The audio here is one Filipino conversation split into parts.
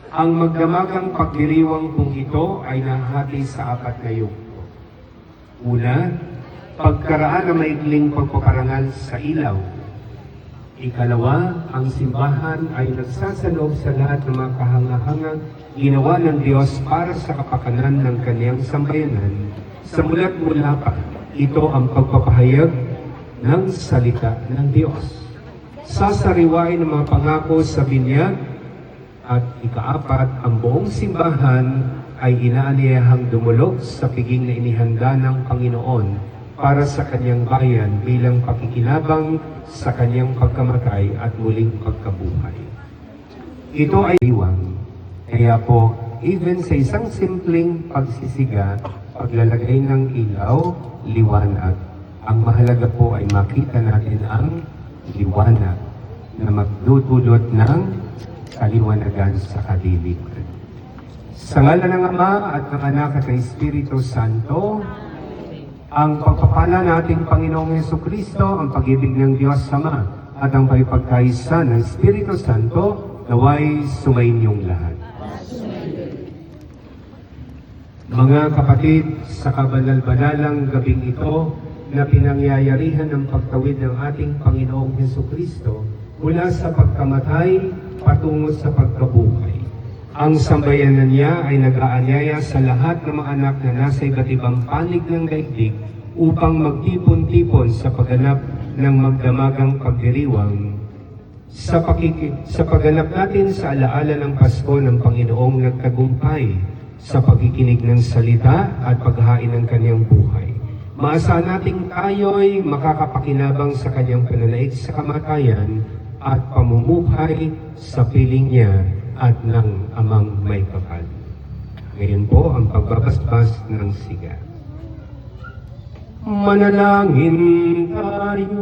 Ang magdamagang pagdiriwang kung ito ay nahati sa 4 na yugto. Una, pagkaraan ng maikling pagpaparangal sa ilaw. Ikalawa, ang simbahan ay nagsasaloob sa lahat ng mga kahangahangang ginawa ng Diyos para sa kapakanan ng kaniyang sambayanan. Sa mula't mula pa, ito ang pagpapahayag ng salita ng Diyos. Sasariwain ng mga pangako sa binyag. At ika-4, ang buong simbahan ay inaanyayahang dumulog sa piging na inihanda ng Panginoon para sa kanyang bayan bilang pakikinabang sa kanyang pagkamatay at muling pagkabuhay. Ito ay iwang. Kaya po, even sa isang simpleng pagsisiga, paglalagay ng ilaw, liwanag, ang mahalaga po ay makita natin ang liwanag na magdudulot ng kaliwanagan sa kadiliman. Sa ngalan ng Ama at ng Anak at ng Espiritu Santo, ang pagpapala nating Panginoong Hesukristo, ang pag-ibig ng Diyos Ama, at ang pagpagkaisa ng Espiritu Santo, naway sumainyong lahat. Mga kapatid, sa kabanal-banalang gabing ito na pinangyayarihan ng pagtawid ng ating Panginoong Hesukristo mula sa pagkamatay patungo sa pagkabuhay. Ang sambayanan niya ay nag-aanyaya sa lahat ng mga anak na nasa iba't ibang panig ng daigdig upang magtipon-tipon sa pagganap ng magdamagang pagdiriwang. Sa pagganap natin sa alaala ng Pasko ng Panginoong nagtagumpay sa pagkikinig ng salita at paghain ng kanyang buhay. Maasahan nating tayo'y makakapakinabang sa kanyang pananaig sa kamatayan at pamumuhay sa piling niya at ng Amang may kapal. Ngayon po ang pagbabasbas ng siga. Manalangin tayo.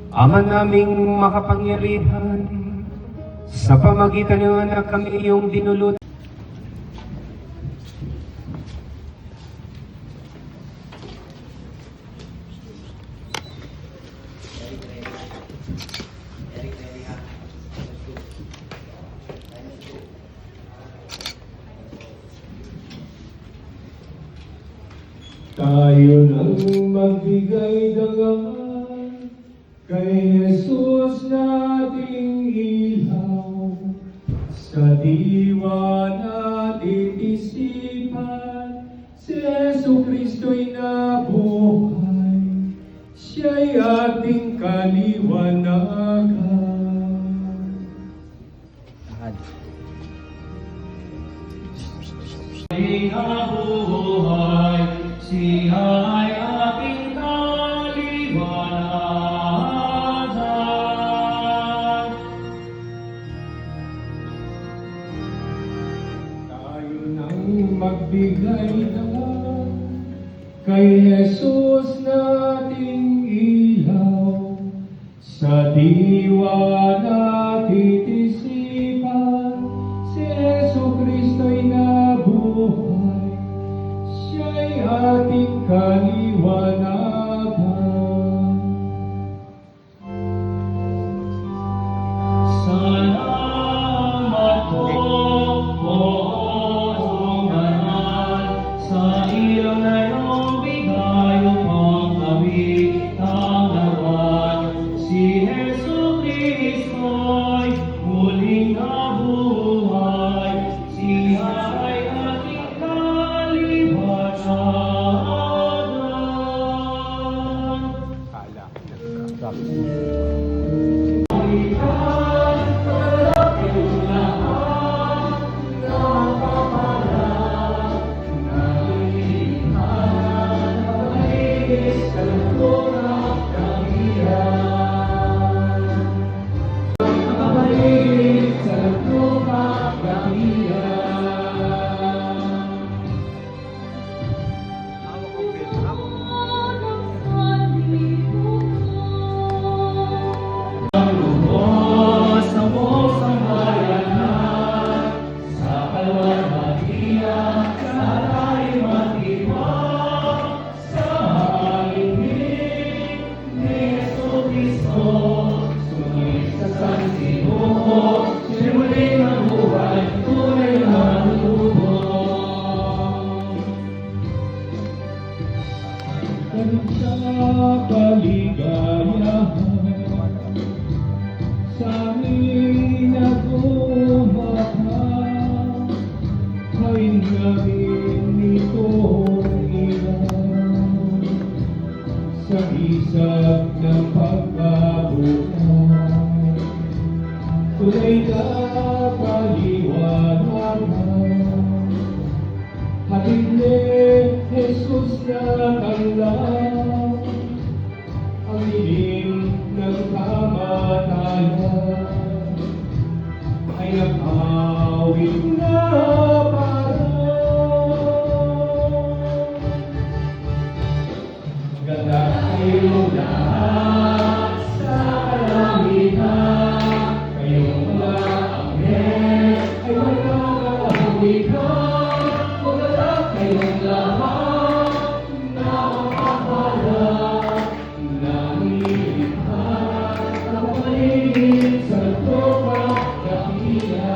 Ama naming makapangyarihan, sa pamagitan ng anak kami iyong dinulot. Tayo nang magbigay dangaman kay Jesus nating ilaw, sa diwa natin isipan, si Jesucristo'y nabuhay, siya'y ating kaliwanagan. Siya'y nabuhay, siya ay ating kaliwanagan. Tayo nang magbigay naman kay Jesus nating ilaw, sa diwa natin isipan, si Jesucristo'y nabuhay, siya'y ating kaliwanagan. Salamat po, Poong Banal, sa iyong ngayong bigay upang kami tangawan. Si Jesucristo'y muling nabuhay, siya ay ating kaliwanagan. usap ng pagkabuhay. Tunay na paliwanagan, hatid ni Jesus na tanggap ang dilim ng kamatayan ay nakawit na parang. Ganda kayo lahat sa kalangitan, kayong mga anghel ay magkakahulihan. Maganda kayong lahat na makaharap ng lilikhan na paligid sa tropa dakila.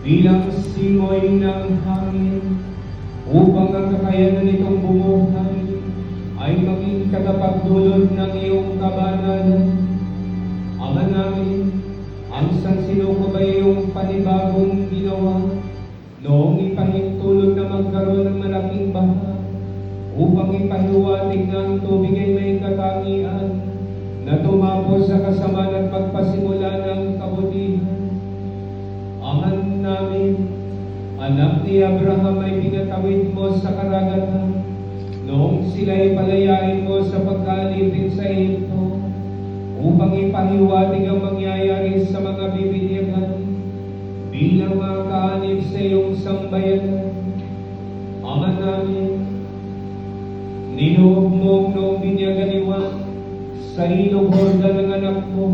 bilang simoy ng hangin, upang ang kakayanan nitong bumuhay ay maging tagapagdulot ng iyong kabanalan. Ama namin, ang sansinuko ba iyong panibagong ginawa noong ipahintulot na magkaroon ng malaking baha upang ipahiwatig na ang tubig ay may katangian na tumapos sa kasamaan at magpasimula ng kabutihan. Ama namin, anak ni Abraham ay pinatawid mo sa karagatan noong sila'y palayain mo sa pagkaalipin sa Ehipto upang ipahiwatig ang mangyayari sa mga bibinyagan bilang mga kaanib sa iyong sambayanan. Ama namin, ninuog mo noong binyagan ni Juan sa ilog Jordan ng anak mo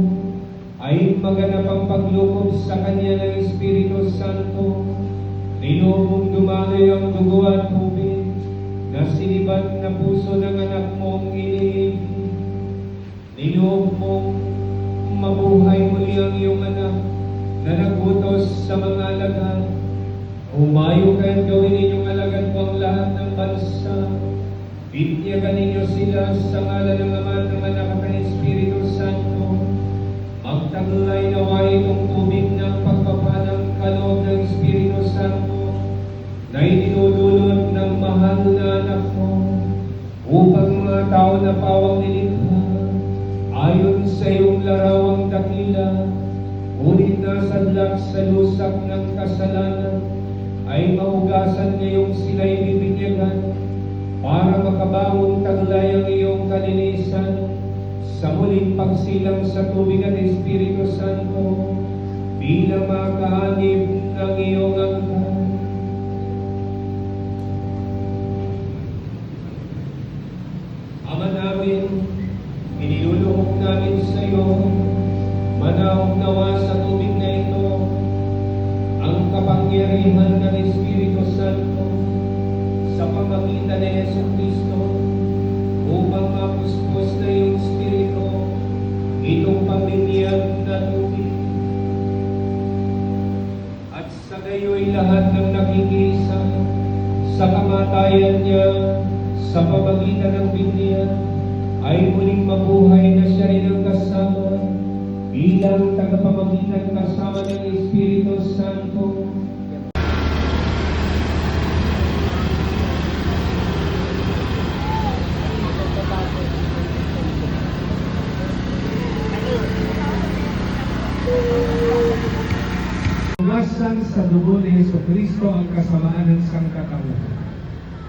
ay maganap ang paglukob sa kanya ng Espiritu Santo. Ninuog mong dumaloy ang dugo at tubig na sinibat na puso ng anak mong iniibig. Ninuog mong mabuhay muli ang iyong anak na nagutos sa mga alagad. Umayo kayo gawin ninyong alagad mo ang lahat ng bansa. Binyagan ninyo sila sa ngalan ng Ama, ng Anak at ng Espiritu Santo. Magtaglay nawa itong tubig ng pagpapalang kaloob ng Espiritu Santo na idinudulot ng mahal na anak mo upang mga tao na pawang nilikha ayon sa iyong larawang dakila, ngunit nasadlak sa lusak ng kasalanan, ay mahugasan ngayong sila'y bibinyagan para makabawang taglay ang iyong kalinisan sa muling pagsilang sa tubig at Espiritu Santo bilang mga kaanib ng iyong angkan. Ama namin, iniluluhog namin sa iyo, manahog nawa sa tubig na ito ang kapangyarihan ng Espiritu Santo sa pamamagitan ni Jesucristo upang mapuspos na iyong Espiritu itong pamilyag na tubig. At sa gayo'y lahat ng nakikisa sa kamatayan niya sa pamamagitan ng Biblia ay muling mabuhay na siya rin ang kasama bilang tagapamagitan kasama ng Espiritu Santo. Tumasan sa dugo ni Jesucristo ang kasamaan ng sangkatauhan.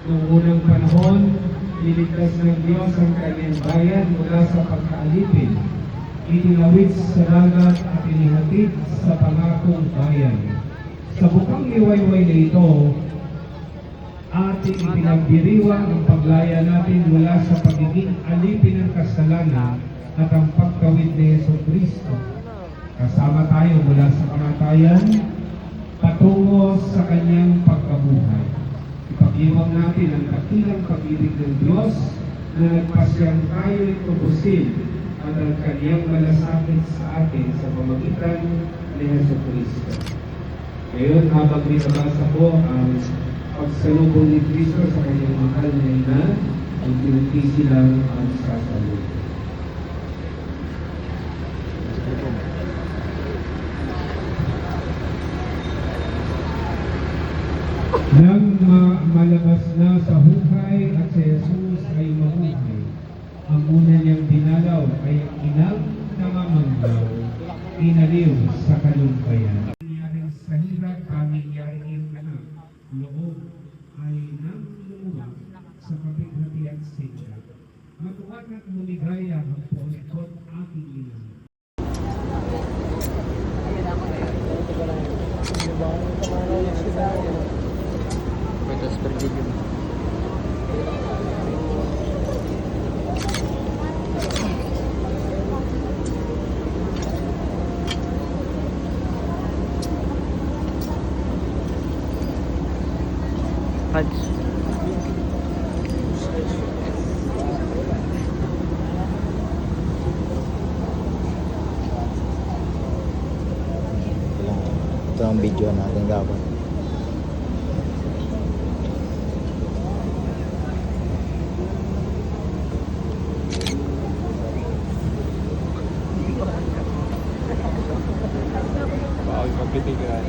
Noong unang panahon, niligtas ng Diyos ang kanyang bayan mula sa pagkaalipin. Itinawid sa dagat at inihatid sa pangakong bayan. Sa bukang liwayway na ito, ating ipinagdiriwang ang paglaya natin mula sa pagiging alipin ng kasalanan at ang pagkawid ni Jesucristo. Kasama tayo mula sa kamatayan patungo sa kanyang pagkabuhay. Ipag-iwang natin ang dakilang pag-ibig ng Diyos na nagpasyang tayo itubusin at ang kanyang malasakit sa atin sa pamagitan ni Jesucristo. Ngayon, habang binabasa ko ang pagsalubong ni Cristo sa kanyang mahal na ina, ay pinagkisi lang ang sasalubong. Nang malabas na sa hukay at si Jesus ay mabuhay, ang una niyang dinalaw ay ang inang namamanggaw, inaliw sa kalumpayan. Nangyaring sa hirap, pamilyari iyong anak, loob ay nang lumuwag sa kapighati at sikap. Matuwag at lumigaya ang polikot aking ina. Pwede per video. Ads. Ito ang video. video natin gawin. Bawal pagpitigan.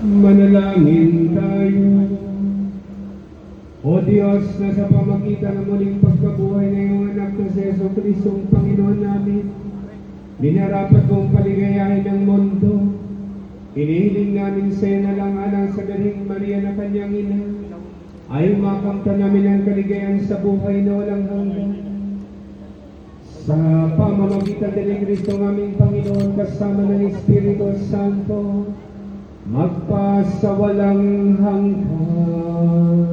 Manalangin tayo. O Diyos, na sa pamagitan ng muling pagkabuhay ng iyong anak na si Yeso Cristo, ang Panginoon namin, minarapat mong paligayahin ng mundo. Inihiling namin sa iyo na lang alang sa Galing Maria na kanyang ina, ay makamtan namin ang kaligayahan sa buhay na walang hanggan. Sa pamamagitan din ni Kristo ng aming Panginoon kasama ng Espiritu Santo, magpasawalang hanggan.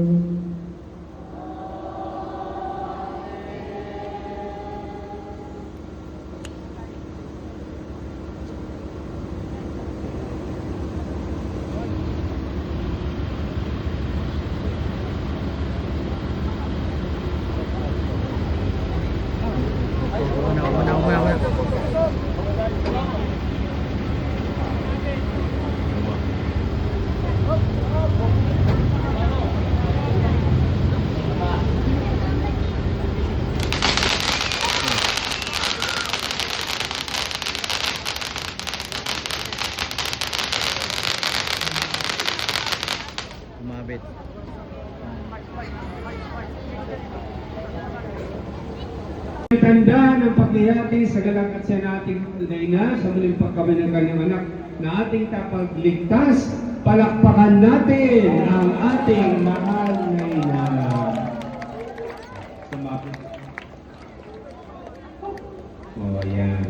Umabit. Tanda ng paghihati sa galak at siya nating ina sa muling pagkami ng kanyang anak na ating tapagligtas, palakpakan natin ang ating mahal na ina. Sumapit. O, yan.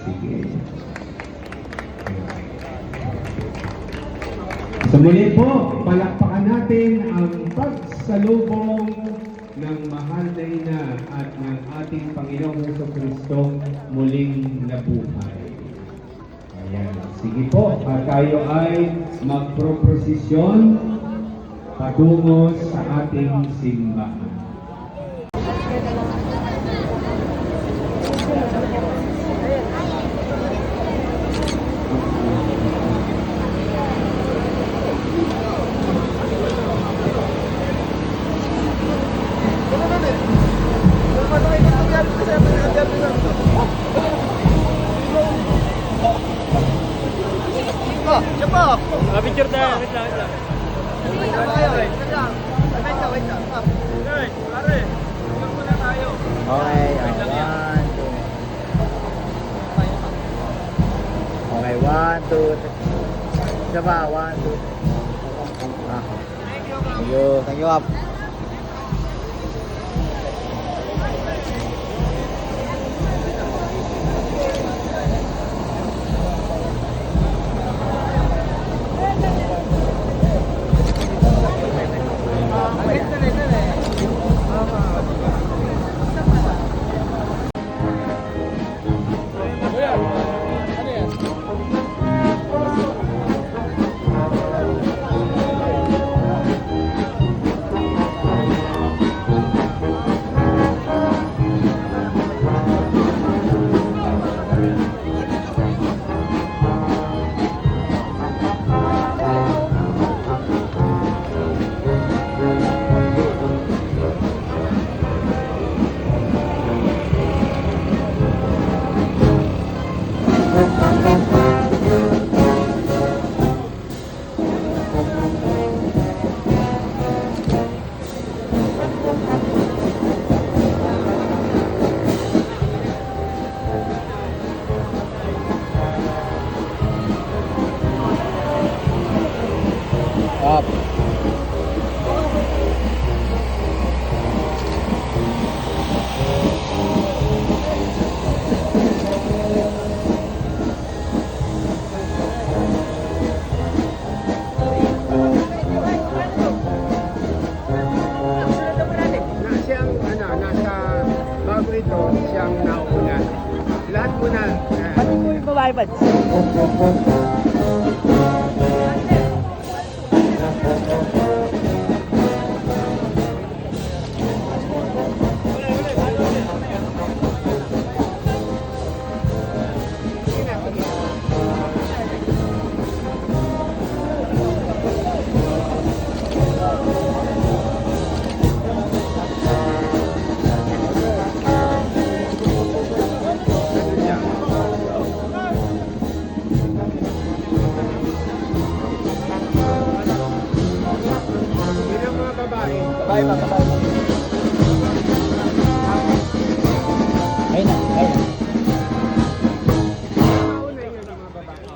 Sige. Sa muli po, palakpakan natin ang pagsalubong ng mahal na ina at ng ating Panginoong Jesucristo muling nabuhay. Ayan. Sige po, at tayo ay magproprosisyon patungo sa ating simbahan. Picture tayo. Wait lang, wait lang. Okay, one, two. Okay, one, two, three. Isa pa, one, two. Ah. Thank you, up. Up. Siyang nasa bago ito, siyang nauna. Lahat muna. Ilang mga babae. Bye, bye, bye. Ayun na, ayun na. Mauna yun ang mga babae.